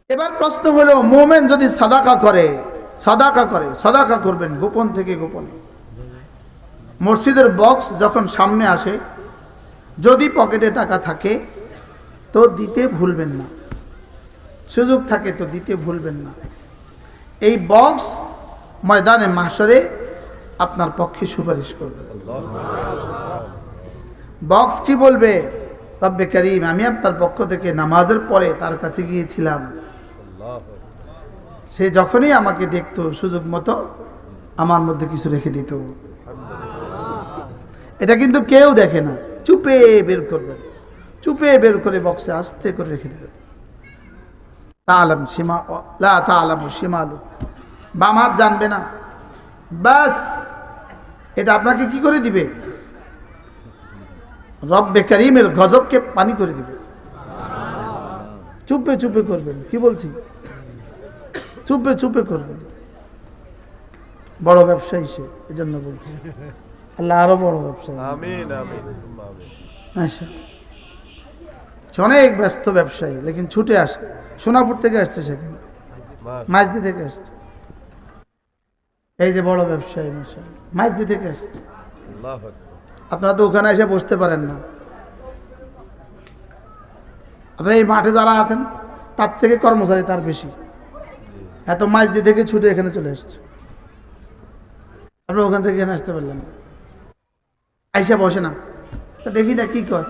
এবার প্রশ্ন হলো, মুমিন যদি সাদাকা করে, সাদাকা করবেন গোপন থেকে গোপনে। মসজিদের বক্স যখন সামনে আসে, যদি পকেটে টাকা থাকে তো দিতে ভুলবেন না, সুযোগ থাকে তো দিতে ভুলবেন না। এই বক্স ময়দানে মাহশরে আপনার পক্ষে সুপারিশ করবে। বক্স কি বলবে? রব্বে করিম, আমি আপনার পক্ষ থেকে নামাজের পরে তার কাছে গিয়েছিলাম, সে যখনই আমাকে দেখতো সুযোগ মতো আমার মধ্যে কিছু রেখে দিত। এটা কিন্তু কেউ দেখে না, চুপে বের করবেন, চুপে বের করে বক্সে আস্তে করে রেখে দেবেন। তাআলাম সীমা লা তাআলামু শিমালু, বাম হাত জানবে না, বাস এটা আপনাকে কি করে দিবে? রব্বে করিমের গজবকে পানি করে দিবে। চুপে চুপে করবেন, কি বলছি, চুপে চুপে করবেন। বড় ব্যবসায়ী সে, এই জন্য বলছি, আল্লাহ আরো বড় ব্যবসায়ী। আমিন আমিন আচ্ছা, অনেক ব্যস্ত ব্যবসায়ী, লেকিন ছুটে আসে, সোনাপুর থেকে আসছে, সেখানে মাঝদি থেকে আসছে। এই যে বড় ব্যবসায়ী মাঝদি থেকে আসছে। আপনারা তো ওখানে এসে বসতে পারেন না। আপনারা এই মাঠে যারা আছেন তার থেকে কর্মচারী তার বেশি, এত মাঝদি থেকে ছুটে এখানে চলে এসছে। আপনারা ওখান থেকে এখানে আসতে পারলেন না, আইসা বসে না, দেখি না কি কয়।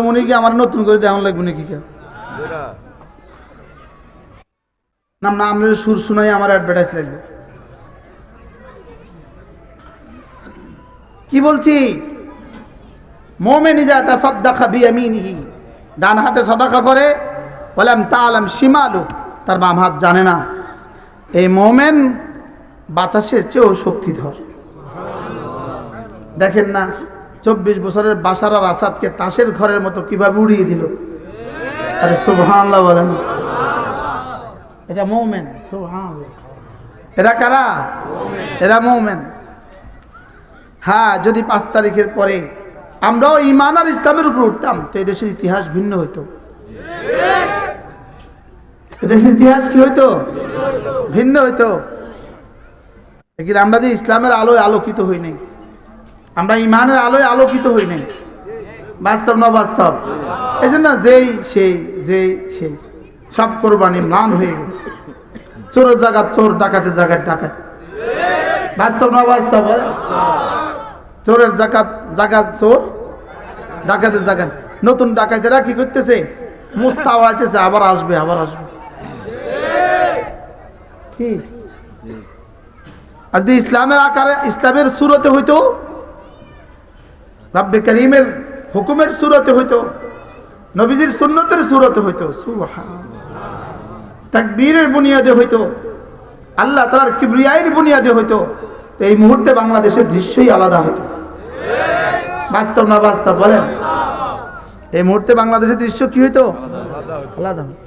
মনে কি আমার নতুন করে দেওয়া লাগবে নাকি? কেউ নাম না, আমরা সুর শুনাই আমার অ্যাডভার্টাইজ লাগবে। কি বলছি? মুমিন ইজা তাসাদ্দাকা বিয়ামিনিহি, ডান হাতে সাদাকা করে, ওয়ালাম তাআলাম শিমালু, তার বাম হাত জানে না। এই মুমিন বাতাসের চেয়েও শক্তিধর। দেখেন না 24 বছরের বাশার আল আসাদকে তাসের ঘরের মতো কিভাবে উড়িয়ে দিল। আরে সুবহানাল্লাহ বলেন, এটা মুমিন। সুবহানাল্লাহ, এরা কারা? এরা মুমিন। হ্যাঁ, যদি 5 তারিখের পরে আমরাও ঈমান আর ইসলামের উপর উঠতাম তো এদেশের ইতিহাস ভিন্ন হইতো। এদেশের ইতিহাস কি হইতো? ভিন্ন হইতো। কিন্তু আমরা যে ইসলামের আলোয় আলোকিত হই নাই, আমরা ঈমানের আলোয় আলোকিত হই নাই, বাস্তব না বাস্তব? এই জন্য যেই সেই সব কোরবানি ম্লান হয়ে গেছে। চোরের জায়গা চোর, ডাকাতের জায়গায় ডাকাত, বাস্তব না বাস্তব? চোরের জায়গা চোর, ডাকাতের জায়গা। নতুন ডাকাতেরা কি করতেছে? মুস্তা ওড়াইতেছে, আবার আসবে আবার আসবে। কি আর যদি ইসলামের আকারে, ইসলামের সুরতে হইতো, রব্বে করিমের হুকুমের সুরতে হইতো, নবীজির সুন্নতের সুরতে হইতো, তাকবীরের বুনিয়াদে হইতো, আল্লাহ তাআলার কিবরিয়ার বুনিয়াদে হইতো, তো এই মুহূর্তে বাংলাদেশের দৃশ্যই আলাদা হইতো। বাস্তব না বাস্তব বলেন? এই মুহূর্তে বাংলাদেশের দৃশ্য কি হইতো? আলাদা হইতো।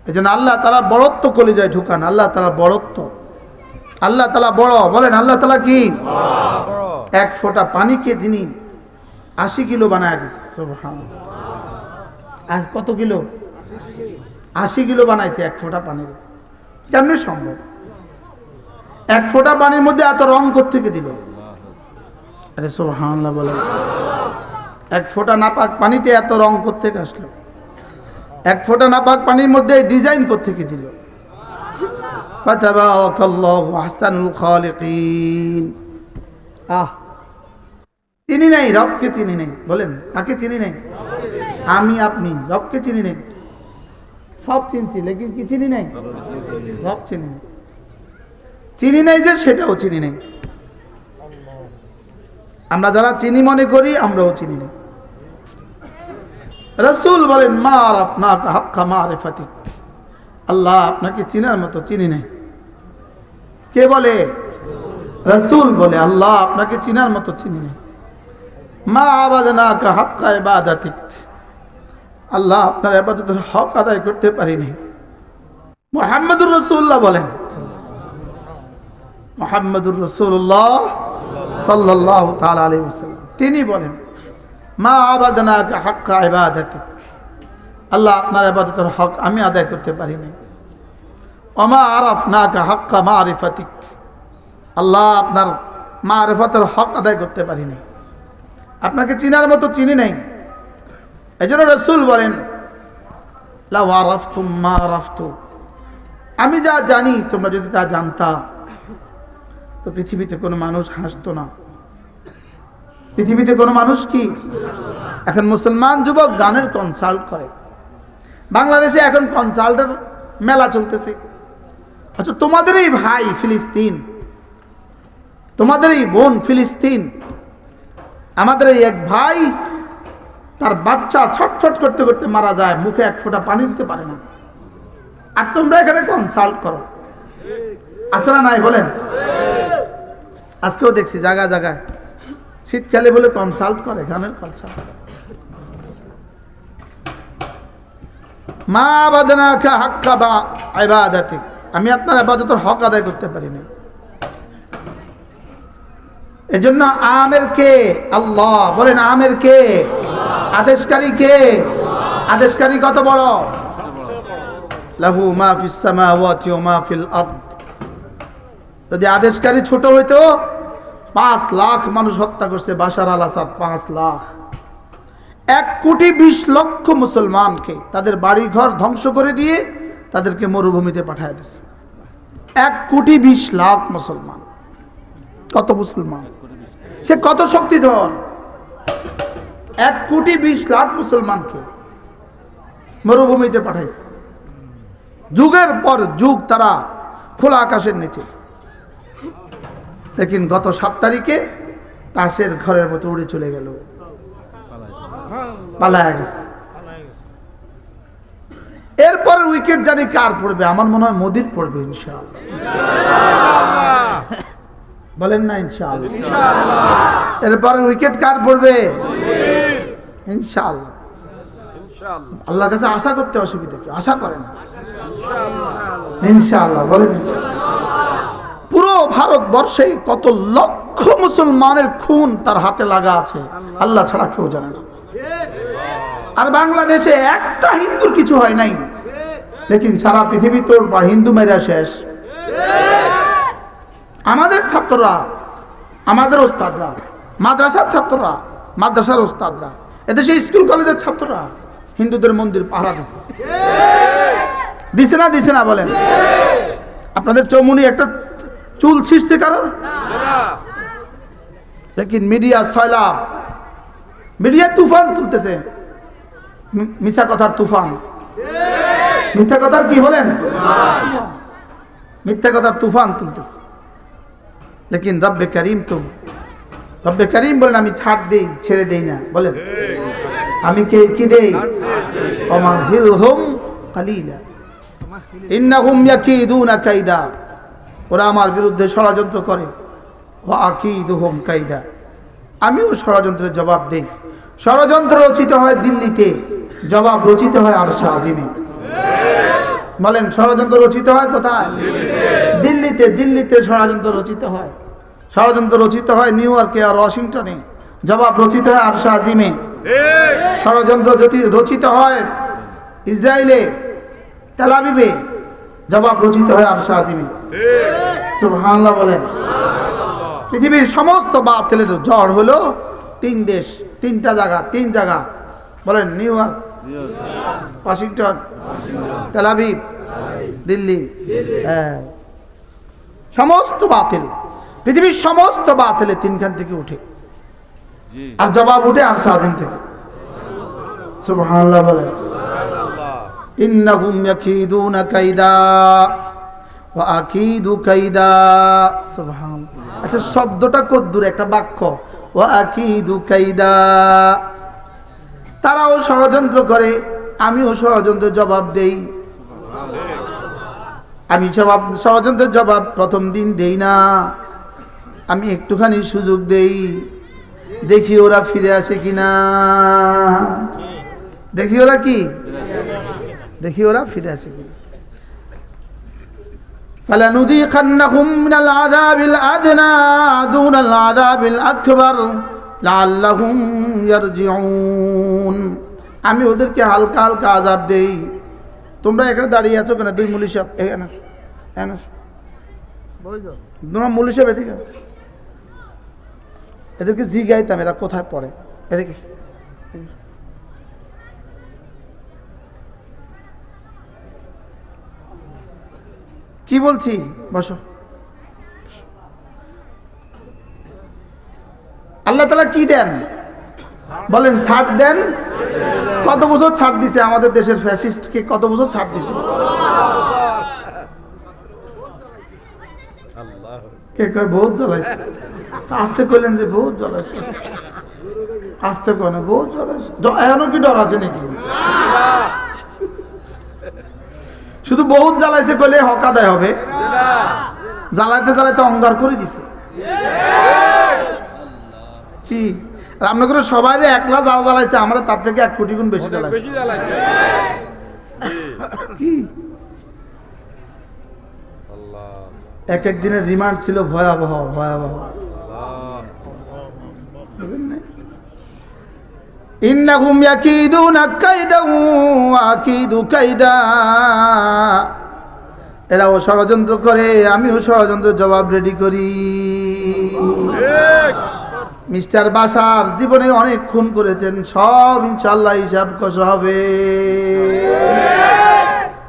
এই জন্য আল্লাহ তাআলা বড়ত্ব কলিজায় ঢুকান। আল্লাহ তাআলা বড়ত্ব, আল্লাহ তাআলা বড়। বলেন আল্লাহ তাআলা কি? এক ফোঁটা পানিকে যিনি 80 কিলো বানায় দিয়েছে। সুবহানাল্লাহ, আজ কত কিলো? 80 কিলো বানাইছে এক ফোঁটা পানির। কেমনে সম্ভব? এক ফোঁটা পানির মধ্যে এত রং কোত্থেকে দিল? আরে সুবহানাল্লাহ বলেন। এক ফোঁটা নাপাক পানিতে এত রং কোত্থেকে আসলো? এক ফোঁটা নাপাক পানির মধ্যে ডিজাইন কোত্থেকে দিল? ফাতাবারাকাল্লাহু আহসানুল খালিকিন। চিনি নাই, রবকে চিনি নাই। বলেন কাকে চিনি নাই? আমি আপনি রবকে চিনি নাই। সব চিনছি, লেকিন কি চিনি নাই? রব চিনি নাই। চিনি নাই যে সেটাও চিনি নাই। আমরা যারা চিনি মনে করি, আমরাও চিনি নাই। রাসূল বলেন মা আরাফনাকা হাক্কা মারিফাতিক, আল্লাহ আপনাকে চিনার মতো চিনি নাই। কে বলে? রাসূল বলে আল্লাহ আপনাকে চিনার মতো চিনি নাই। মা আবাদনাকা হাক্কা ইবাদাতিক, আল্লাহ আপনার ইবাদতের হক আদায় করতে পারি নাই। মুহাম্মদুর রাসূলুল্লাহ বলেন, মুহাম্মদুর রাসূলুল্লাহ সাল্লাল্লাহু তাআলা আলাইহি ওয়াসাল্লাম তিনি বলেন মা আবাদনাকা হাক্কা ইবাদাতিক, আল্লাহ আপনার ইবাদতের হক আমি আদায় করতে পারিনি। ওমা আরাফনাকা হাক্কা মারিফাতিক, আল্লাহ আপনার মারিফতের হক আদায় করতে পারিনি, আপনাকে চিনার মতো চিনি নাই। এজন্য রাসূল বলেন লা ওয়ারাফতুম মা আরাফতু, আমি যা জানি তোমরা যদি তা জানতা তো পৃথিবীতে কোনো মানুষ হাসতো না, পৃথিবীতে কোনো মানুষ কি। এখন মুসলমান যুবক গানের কনসার্ট করে, বাংলাদেশে এখন কনসার্টের মেলা চলতেছে। আচ্ছা, তোমাদেরই ভাই ফিলিস্তিন, তোমাদেরই বোন ফিলিস্তিন, আমাদের এই এক ভাই তার বাচ্চা ছটছট করতে করতে মারা যায়, মুখে এক ফোঁটা পানি দিতে পারে না, আর তোমরা এখানে কনসাল্ট করো। আছে না নাই বলেন? আজকেও দেখছি জায়গায় জায়গায় শীতকালে বলে কনসাল্ট করে, গানের কনসাল্ট। মা বাদনাকা হাক্কা বা ইবাদাতিক, আমি আপনার ইবাদতের হক আদায় করতে পারি না। এজন্য আমের কে? আল্লাহ। বলেন আমের কে? আদেশকারী কে? আদেশকারী কত বড়? লাহু মা ফিস সামাওয়াতি ওয়া মা ফিল আরদ। যদি আদেশকারী ছোট হইতো 5 লাখ মানুষ হত্যা করছে বাশার আল আসাদ, 5 লাখ। 1,20,00,000 মুসলমানকে তাদের বাড়ি ঘর ধ্বংস করে দিয়ে তাদেরকে মরুভূমিতে পাঠিয়ে দিয়েছে। 1,20,00,000 মুসলমান। কত মুসলমান? সে কত শক্তিধর! 1,20,00,000 মুসলমানকে মরুভূমিতে পাঠাইছে। যুগের পর যুগ তারা খোলা আকাশের নিচে, লেকিন গত 7 তারিখে তাসের ঘরের মতো উড়ে চলে গেল, পালায়া গেছে। এরপর উইকেট জানি কার পড়বে? আমার মনে হয় মোদির পড়বে ইনশাআল্লাহ। বলেন না ইনশাআল্লাহ? এরপর উইকেট কার পড়বে? ইনশাআল্লাহ। আল্লাহর কাছে আশা করতে অসুবিধা কি? আশা করেন ইনশাআল্লাহ। বলেন পুরো ভারতবর্ষে কত লক্ষ মুসলমানের খুন তার হাতে লাগা আছে, আল্লাহ ছাড়া কেউ জানে না। আর বাংলাদেশে একটা হিন্দুর কিছু হয় নাই, লেকিন সারা পৃথিবী তোর বা হিন্দু মেরা শেষ। আমাদের ছাত্ররা, আমাদের ওস্তাদরা, মাদ্রাসার ছাত্ররা, মাদ্রাসার ওস্তাদরা, এদেশে স্কুল কলেজের ছাত্ররা হিন্দুদের মন্দির পাহারা দিছে। দিছে না? দিছে না? বলেন। আপনাদের চৌমুনি একটা চুল ছিঁড়ছে কারণ? লেকিন মিডিয়া সয়লাব, মিডিয়া তুফান তুলতেছে, মিথ্যা কথার তুফান। মিথ্যা কথার কি বলেন? মিথ্যা কথার তুফান তুলতেছে। লেকিন রব্বে করিম তো, রব্বে করিম বলেন আমি ছাড় দেই, ছেড়ে দেই না। বলেন আমি কে কি দেই? ওমাহিলহুম কালিলা ইন্নাহুম ইয়াকিদুনা কাইদা, ওরা আমার বিরুদ্ধে ষড়যন্ত্র করে। ওয়া আকিদুহুম কাইদা, আমিও ষড়যন্ত্রের জবাব দেই। ষড়যন্ত্র রচিত হয় দিল্লিতে, জবাব রচিত হয় আরশে আজিমে। বলেন ষড়যন্ত্র রচিত হয় কোথায়? দিল্লিতে। দিল্লিতে ষড়যন্ত্র রচিত হয়। ষড়যন্ত্র রচিত হয় নিউ ইয়র্কে আর ওয়াশিংটনে, জবাব রচিত হয় আরশে আজিমে। ষড়যন্ত্র যদি রচিত হয় ইসরায়েলে, তেল আবিবে, জবাব রচিত হয় আরশে আজিমে। সুবহানাল্লাহ বলেন। পৃথিবীর সমস্ত বাতিলের ঝড় হলো 3 দেশ, 3টা জায়গা, 3 জায়গা। বলেন new York, Washington, Tel Aviv, Delhi. সমস্ত বাতিল, পৃথিবীর সমস্ত বাতিলে 3খান থেকে উঠে, আর জবাব উঠে আরশে আজিম থেকে। সুবহানাল্লাহ বলেন। ইন্নাহুম ইয়াকিদুনা কাইদা ওয়া আকিদু কাইদা। সুবহানাল্লাহ। আচ্ছা শব্দটা কদ্দুর একটা বাক্য, ওয়া আকিদু কাইদা। তারাও ষড়যন্ত্র করে, আমিও ষড়যন্ত্রের জবাব দেই। আমি ষড়যন্ত্রের জবাব প্রথম দিন দেই না, আমি একটুখানি সুযোগ দেই, দেখি ওরা ফিরে আসে কিনা। দেখি ওরা কি, দেখি ওরা ফিরে আসে কিনা। فَلَنُذِيقَنَّهُمْ مِنَ الْعَذَابِ الْأَدْنَى دُونَ الْعَذَابِ الْأَكْبَرِ لَعَلَّهُمْ يَرْجِعُونَ। আমি ওদেরকে হালকা হালকা আযাব দেই। তোমরা এখানে দাঁড়িয়ে আছো কেন? দুই মুলি সাহেব এখানে আসো, এখানে আসো। তোমরা মুলি সাহেব এদিকে, এদেরকে জিজ্ঞাইতাম এরা কোথায় পড়ে। এদিকে কি বলছি, বসো। আল্লাহ তাআলা কি দেন বলেন? ছাড় দেন। কত বছর ছাড় দিছে আমাদের দেশের ফ্যাসিস্টকে? কত বছর ছাড় দিছে? কে কয় বহুত জ্বালাইছে? আসতে কইলেন যে বহুত জ্বালাইছে, আসতে কয় না বহুত জ্বালাইছে। এখনো কি ডর আছে নাকি? শুধু বহুত জ্বালাইছে কইলে হক আদায় হবে? জ্বালাইতে জ্বালাইতে অঙ্গার করে দিছে। কি রামনগরের সবাই একলা জাল জ্বালাইছে, আমরা তার থেকে 1 কোটি গুণ বেশি জ্বালাইছি। কি এক এক দিনের রিমান্ড ছিল ভয়াবহ ভয়াবহ। ইন্নাহুম ইয়াকিদুনা কাইদা ওয়া আকিদু কাইদা। এরাও ষড়যন্ত্র করে, আমিও ষড়যন্ত্রের জবাব রেডি করি। মিস্টার বাশার জীবনে অনেক খুন করেছেন, সব ইনশাআল্লাহ হিসাব কষা হবে।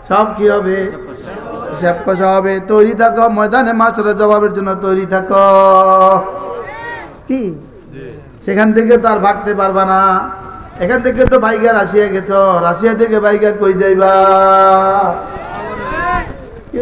সব কি হবে? হিসাব কষা হবে। তৈরি থাকো, ময়দানে মাশারের জবাবের জন্য তৈরি থাকো। কি সেখান থেকে তো আর ভাগতে পারবা না। এখান থেকে তো বাইকা রাশিয়া গেছো, রাশিয়া থেকে বাইকা কই যাইবা? কি